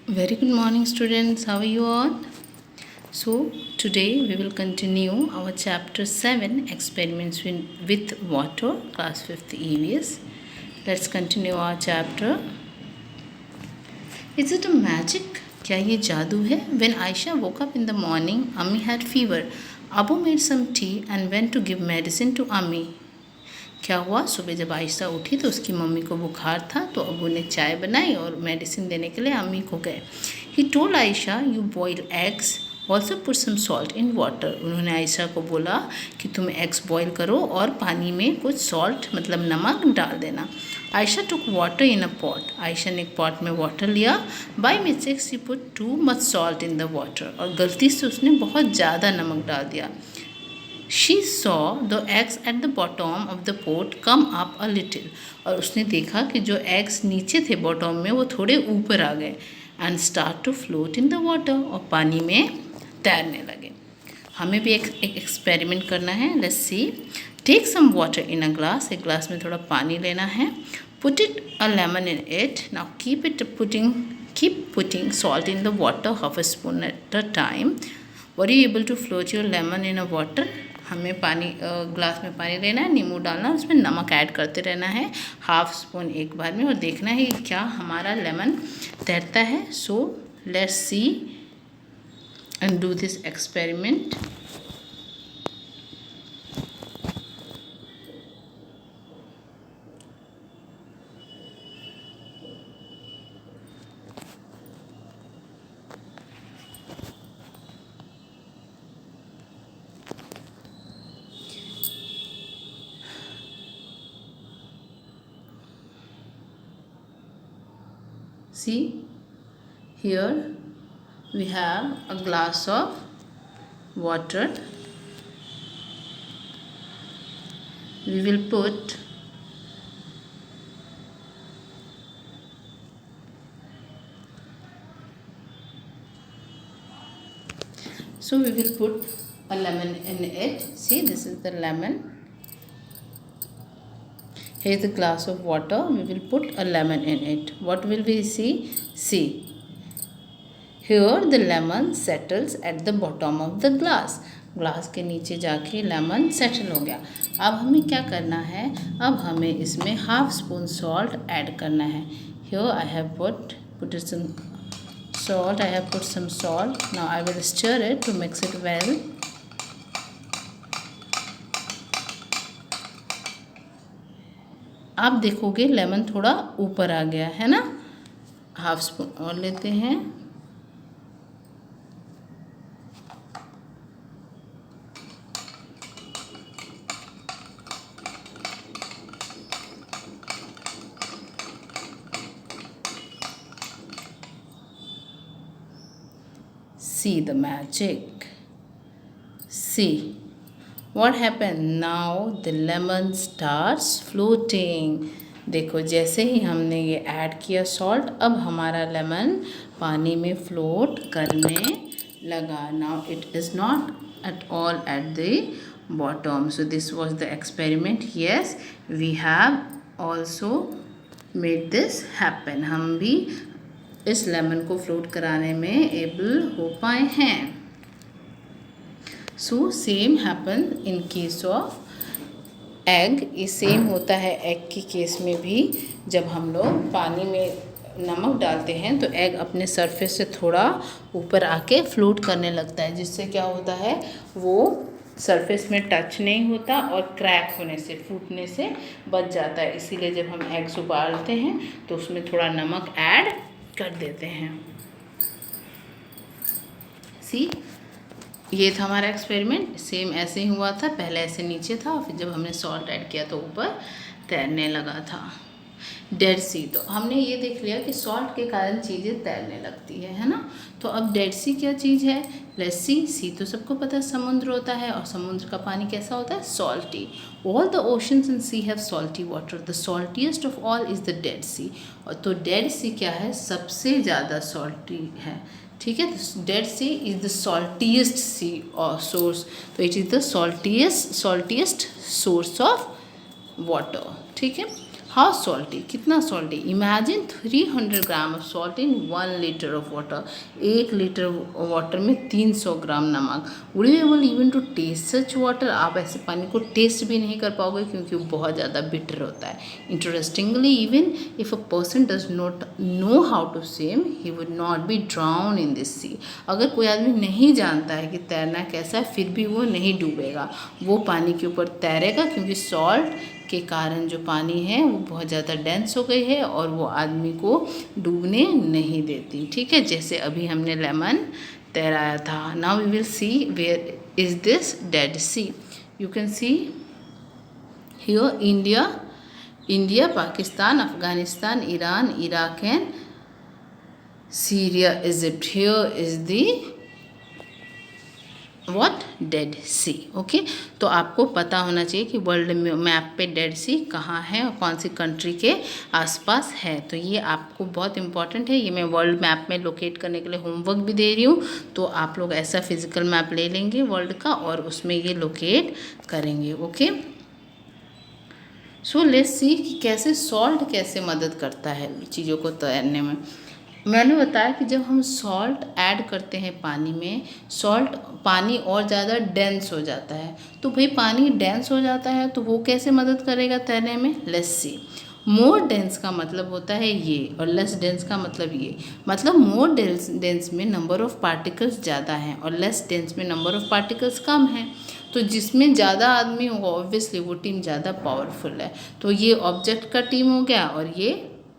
Very good morning, students. How are you all? So, today we will continue our chapter 7 experiments with water, class 5th EVS. Let's continue our chapter. Is it a magic? क्या ये जादू है? When Aisha woke up in the morning, Ami had fever. Abu made some tea and went to give medicine to Ami. क्या हुआ? सुबह जब आयशा उठी तो उसकी मम्मी को बुखार था, तो अबू ने चाय बनाई और मेडिसिन देने के लिए अम्मी को गए. He told Ayesha, you boil eggs, also put some salt in water. उन्होंने आयशा को बोला कि तुम एग्स बॉयल करो और पानी में कुछ सॉल्ट मतलब नमक डाल देना. Ayesha took water in a pot. Ayesha ने एक पॉट में वाटर लिया. By mistake she put too much salt in the water. और गलती से उसने बहुत ज़्यादा नमक डाल दिया. She saw the eggs at the bottom of the pot come up a little. और उसने देखा कि जो eggs नीचे थे बॉटम में वो थोड़े ऊपर आ गए. And start to float in the water. और पानी में तैरने लगे. हमें भी एक एक्सपेरिमेंट करना है. Let's see. Take some water in a glass. एक ग्लास में थोड़ा पानी लेना है. Put it a lemon in it. Now keep putting salt in the water, half a spoon at a time. Were you able to float your lemon in a water? हमें पानी glass में पानी लेना है, नींबू डालना है, उसमें नमक ऐड करते रहना है हाफ स्पून एक बार में, और देखना है कि क्या हमारा लेमन तैरता है. So let's see and do this experiment. See, here we have a glass of water. We will put a lemon in it. See, this is the lemon. Here is a glass of water. We will put a lemon in it. What will we see? See, here the lemon settles at the bottom of the glass. Glass के नीचे जाके lemon settle हो गया. अब हमें क्या करना है? अब हमें इसमें हाफ स्पून सॉल्ट ऐड करना है. Here I have put some salt. I have put some salt. Now I will stir it to mix it well. आप देखोगे लेमन थोड़ा ऊपर आ गया है ना. हाफ स्पून और लेते हैं. See the magic. See what happened. Now the lemon starts floating. देखो जैसे ही हमने ये ऐड किया सॉल्ट, अब हमारा लेमन पानी में फ्लोट करने लगा. Now it is not at all at the bottom. So this was the experiment. Yes, we have also made this happen. हम भी इस लेमन को फ्लोट कराने में एबल हो पाए हैं. So same happen in case of egg. ये सेम होता है एग के केस में भी. जब हम लोग पानी में नमक डालते हैं तो एग अपने सरफेस से थोड़ा ऊपर आके फ्लोट करने लगता है, जिससे क्या होता है वो सरफेस में टच नहीं होता और क्रैक होने से, फूटने से बच जाता है. इसीलिए जब हम एग्स उबालते हैं तो उसमें थोड़ा नमक ऐड कर देते हैं. सी, ये था हमारा एक्सपेरिमेंट. सेम ऐसे ही हुआ था. पहले ऐसे नीचे था, फिर जब हमने सॉल्ट ऐड किया तो ऊपर तैरने लगा था. डेड सी, तो हमने ये देख लिया कि सॉल्ट के कारण चीज़ें तैरने लगती है ना. तो अब डेड सी क्या चीज़ है? Let's see. सी तो सबको पता है समुद्र होता है, और समुद्र का पानी कैसा होता है? Salty. All the oceans and sea have salty water. The saltiest of all is the Dead Sea. और तो डेड सी क्या है? सबसे ज़्यादा सॉल्टी है. ठीक है, Dead Sea is the saltiest sea और सोर्स. तो it is the saltiest source of water. ठीक है. हाउ सॉल्टी, कितना salty, imagine 300 gram of salt in 1 litre of water, 1 litre water में 300 ग्राम नमक। Would you able even to taste such water, आप ऐसे पानी को टेस्ट भी नहीं कर पाओगे क्योंकि वो बहुत ज़्यादा बिटर होता है। Interestingly even if a person does not know how to swim he would not be drown in this sea, अगर कोई आदमी नहीं जानता है कि तैरना कैसा है फिर भी वो नहीं डूबेगा, वो पानी के ऊपर तैरेगा क्योंकि सॉल्ट के कारण जो पानी है वो बहुत ज़्यादा डेंस हो गई है और वो आदमी को डूबने नहीं देती। ठीक है, जैसे अभी हमने लेमन तैराया था। Now we will see where is this Dead Sea. You can see here India, Pakistan, Afghanistan, Iran, Iraq and Syria, Egypt. Here is the what, Dead Sea. Okay, तो आपको पता होना चाहिए कि वर्ल्ड मैप पे डेड सी कहाँ है और कौन सी कंट्री के आसपास है। तो ये आपको बहुत इंपॉर्टेंट है, ये मैं वर्ल्ड मैप में लोकेट करने के लिए होमवर्क भी दे रही हूँ। तो आप लोग ऐसा फिजिकल मैप ले लेंगे वर्ल्ड का और उसमें ये लोकेट करेंगे। ओके, सो लेट्स सी कि कैसे सॉल्ट कैसे मदद करता है चीज़ों को तैरने में। मैंने बताया कि जब हम सॉल्ट ऐड करते हैं पानी में, पानी और ज़्यादा डेंस हो जाता है। तो भाई पानी डेंस हो जाता है तो वो कैसे मदद करेगा तैरने में, लेट्स सी। मोर डेंस का मतलब होता है ये और लेस डेंस का मतलब ये, मतलब मोर डेंस में नंबर ऑफ पार्टिकल्स ज़्यादा हैं और लेस डेंस में नंबर ऑफ पार्टिकल्स कम हैं। तो जिसमें ज़्यादा आदमी होगा ऑब्वियसली वो टीम ज़्यादा पावरफुल है। तो ये ऑब्जेक्ट का टीम हो गया और ये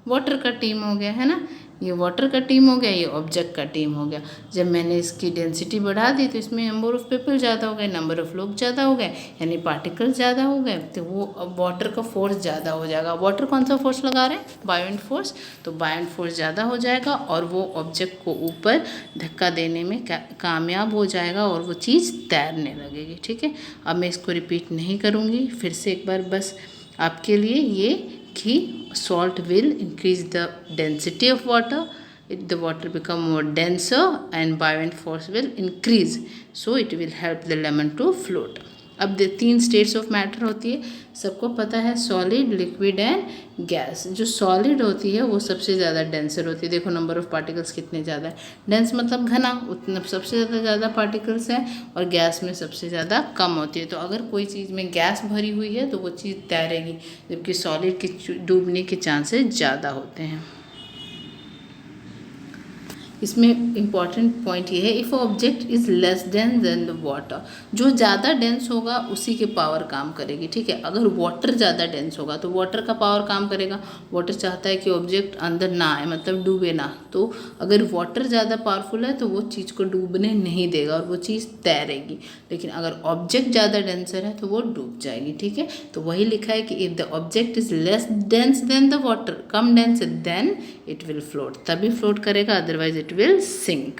वाटर का टीम हो गया, है ना, ये वाटर का टीम हो गया, ये ऑब्जेक्ट का टीम हो गया। जब मैंने इसकी डेंसिटी बढ़ा दी तो इसमें नंबर ऑफ पीपल ज़्यादा हो गए, नंबर ऑफ लोग ज़्यादा हो गए, यानी पार्टिकल ज़्यादा हो गए, तो वो अब वाटर का फोर्स ज़्यादा हो जाएगा। वाटर कौन सा फोर्स लगा रहे हैं, बायोंट फोर्स, तो बायोंट फोर्स ज़्यादा हो जाएगा और वो ऑब्जेक्ट को ऊपर धक्का देने में कामयाब हो जाएगा और वो चीज़ तैरने लगेगी। ठीक है, अब मैं इसको रिपीट नहीं करूँगी, फिर से एक बार बस आपके लिए ये कि salt will increase the density of water, the water become more denser and buoyant force will increase, so it will help the lemon to float। अब 3 स्टेट्स ऑफ मैटर होती है, सबको पता है, सॉलिड, लिक्विड एंड गैस। जो solid होती है वो सबसे ज़्यादा डेंसर होती है, देखो नंबर ऑफ पार्टिकल्स कितने ज़्यादा है, डेंस मतलब घना, उतना सबसे ज़्यादा पार्टिकल्स हैं, और गैस में सबसे ज़्यादा कम होती है। तो अगर कोई चीज़ में गैस भरी हुई है तो वो चीज़ तैरेगी, जबकि सॉलिड के डूबने के चांसेस ज़्यादा होते हैं। इसमें इम्पॉर्टेंट पॉइंट ये है, if object is less dense then the water, जो ज़्यादा डेंस होगा उसी के पावर काम करेगी। ठीक है, अगर वाटर ज़्यादा डेंस होगा तो वाटर का पावर काम करेगा, वाटर चाहता है कि ऑब्जेक्ट अंदर ना आए, मतलब डूबे ना, तो अगर वाटर ज़्यादा पावरफुल है तो वो चीज़ को डूबने नहीं देगा और वो चीज़ तैरेगी। लेकिन अगर ऑब्जेक्ट ज़्यादा डेंसर है तो वो डूब जाएगी। ठीक है, तो वही लिखा है कि if the object is less dense then the water, कम dense, then it will float, तभी फ्लोट करेगा, otherwise it will sink।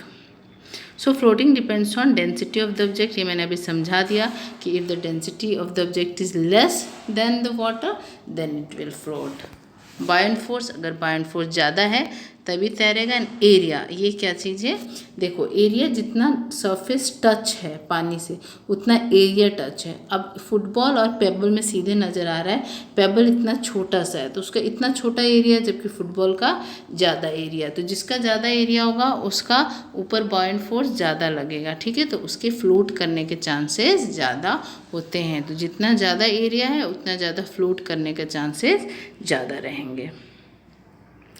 So floating depends on density of the object, ये मैंने अभी समझा दिया कि if the density of the object is less than the water then it will float। बायोंट force, अगर बायोंट force ज़्यादा है तभी तैरेगा। एंड एरिया, ये क्या चीज़ है, देखो एरिया जितना सरफेस टच है पानी से उतना एरिया टच है। अब फुटबॉल और पेबल में सीधे नज़र आ रहा है, पेबल इतना छोटा सा है तो उसका इतना छोटा एरिया, जबकि फुटबॉल का ज़्यादा एरिया, तो जिसका ज़्यादा एरिया होगा उसका ऊपर बायोंट फोर्स ज़्यादा लगेगा। ठीक है, तो उसके फ्लोट करने के चांसेस ज़्यादा होते हैं। तो जितना ज़्यादा एरिया है उतना ज़्यादा फ्लोट करने के चांसेस ज़्यादा रहेंगे।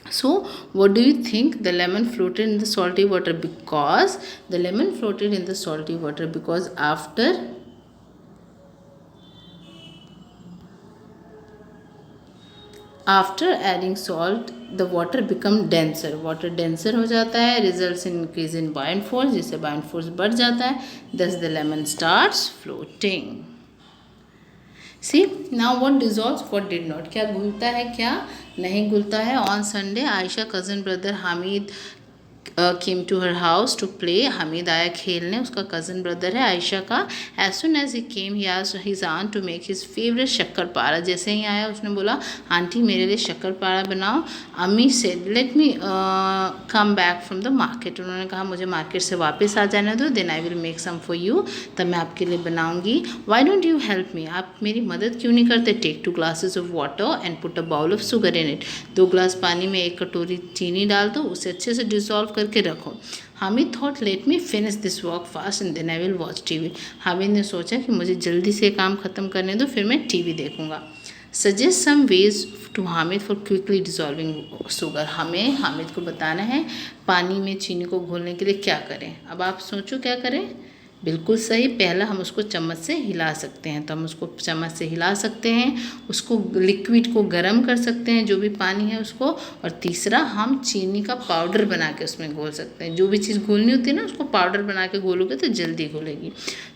So what do you think, the lemon floated in the salty water? Because the lemon floated in the salty water because after adding salt the water become denser, water denser हो जाता है, results in increase in buoyant force, जिससे buoyant force बढ़ जाता है, thus the lemon starts floating। See now what dissolves, what did not, क्या घुलता है क्या नहीं घुलता है। On Sunday Ayesha cousin brother Hamid came to her house to play. Hamid आया खेलने, उसका कज़न ब्रदर है आयशा का। As soon as he came he asked his aunt to make his favourite shakarpara. जैसे ही आया उसने बोला आंटी मेरे लिए शक्करपारा बनाओ। अम्मी said let me come back from the market. उन्होंने कहा मुझे मार्केट से वापस आ जाने दो, then I will make some for you, तब मैं आपके लिए बनाऊंगी। Why don't you help me, आप मेरी मदद क्यों नहीं करते। Take 2 glasses of water and put a bowl of sugar in it. 2 ग्लास पानी में 1 कटोरी चीनी डाल दो, उसे अच्छे से डिसॉल्व करके रखो। Hamid thought let me finish this work fast and then I will watch TV. Hamid ने सोचा कि मुझे जल्दी से काम ख़त्म करने दो, फिर मैं टीवी देखूंगा। Suggest some ways to Hamid for quickly dissolving sugar. हमें हामिद को बताना है पानी में चीनी को घोलने के लिए क्या करें। अब आप सोचो क्या करें। बिल्कुल सही, पहला हम उसको चम्मच से हिला सकते हैं, तो हम उसको चम्मच से हिला सकते हैं, उसको लिक्विड को गर्म कर सकते हैं जो भी पानी है उसको, और तीसरा हम चीनी का पाउडर बना के उसमें घोल सकते हैं। जो भी चीज़ घोलनी होती है ना उसको पाउडर बना के घोलोगे तो जल्दी घुलेगी।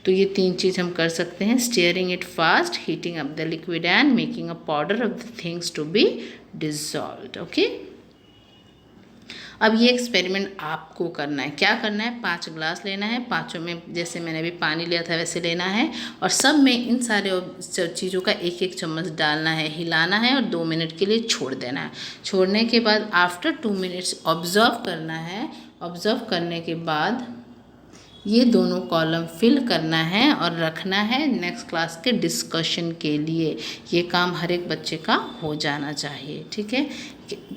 तो ये 3 चीज़ हम कर सकते हैं, stirring it fast, heating up the liquid and making a powder of the things to be dissolved. Okay, अब ये एक्सपेरिमेंट आपको करना है। क्या करना है, 5 ग्लास लेना है, पाँचों में जैसे मैंने अभी पानी लिया था वैसे लेना है, और सब में इन सारे चीज़ों का 1-1 चम्मच डालना है, हिलाना है और 2 मिनट के लिए छोड़ देना है। छोड़ने के बाद आफ्टर 2 मिनट्स ऑब्जर्व करना है। ऑब्जर्व करने के बाद ये दोनों कॉलम फिल करना है और रखना है नेक्स्ट क्लास के डिस्कशन के लिए। ये काम हर एक बच्चे का हो जाना चाहिए, ठीक है।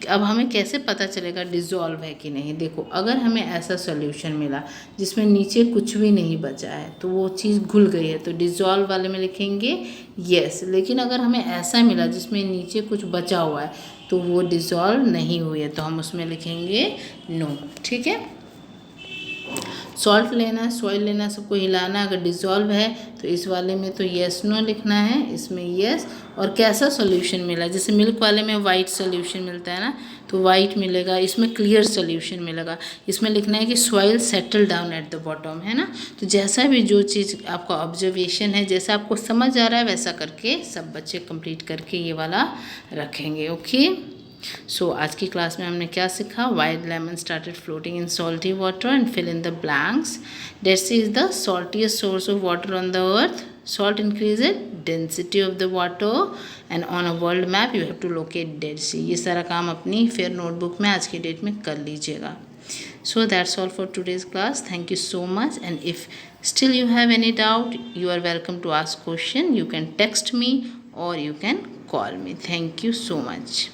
अब हमें कैसे पता चलेगा डिज़ोल्व है कि नहीं। देखो, अगर हमें ऐसा सॉल्यूशन मिला जिसमें नीचे कुछ भी नहीं बचा है तो वो चीज़ घुल गई है, तो डिज़ोल्व वाले में लिखेंगे येस। लेकिन अगर हमें ऐसा मिला जिसमें नीचे कुछ बचा हुआ है तो वो डिज़ोल्व नहीं हुई है, तो हम उसमें लिखेंगे नो, ठीक है। सॉल्ट लेना है, सॉइल लेना है, सबको हिलाना। अगर डिज़ोल्व है तो इस वाले में तो येस नो लिखना है, इसमें येस। और कैसा सॉल्यूशन मिला, जैसे मिल्क वाले में वाइट सॉल्यूशन मिलता है ना, तो वाइट मिलेगा, इसमें क्लियर सॉल्यूशन मिलेगा। इसमें लिखना है कि soil settle down eight the bottom, है ना। तो जैसा भी जो चीज़ आपका ऑब्जर्वेशन है, जैसा आपको समझ आ रहा है वैसा करके सब बच्चे कंप्लीट करके ये वाला रखेंगे। ओके, सो आज की क्लास में हमने क्या सीखा। Wild lemon started floating in salty water and fill in the blanks. Dead Sea is the saltiest source of water on the earth. Salt increases density of the water and on a world map you have to locate Dead Sea। ये सारा काम अपनी fair notebook में आज की date में कर लीजिएगा। So that's all for today's class. Thank you so much, and if still you have any doubt, you are welcome to ask question. You can text me or you can call me. Thank you so much.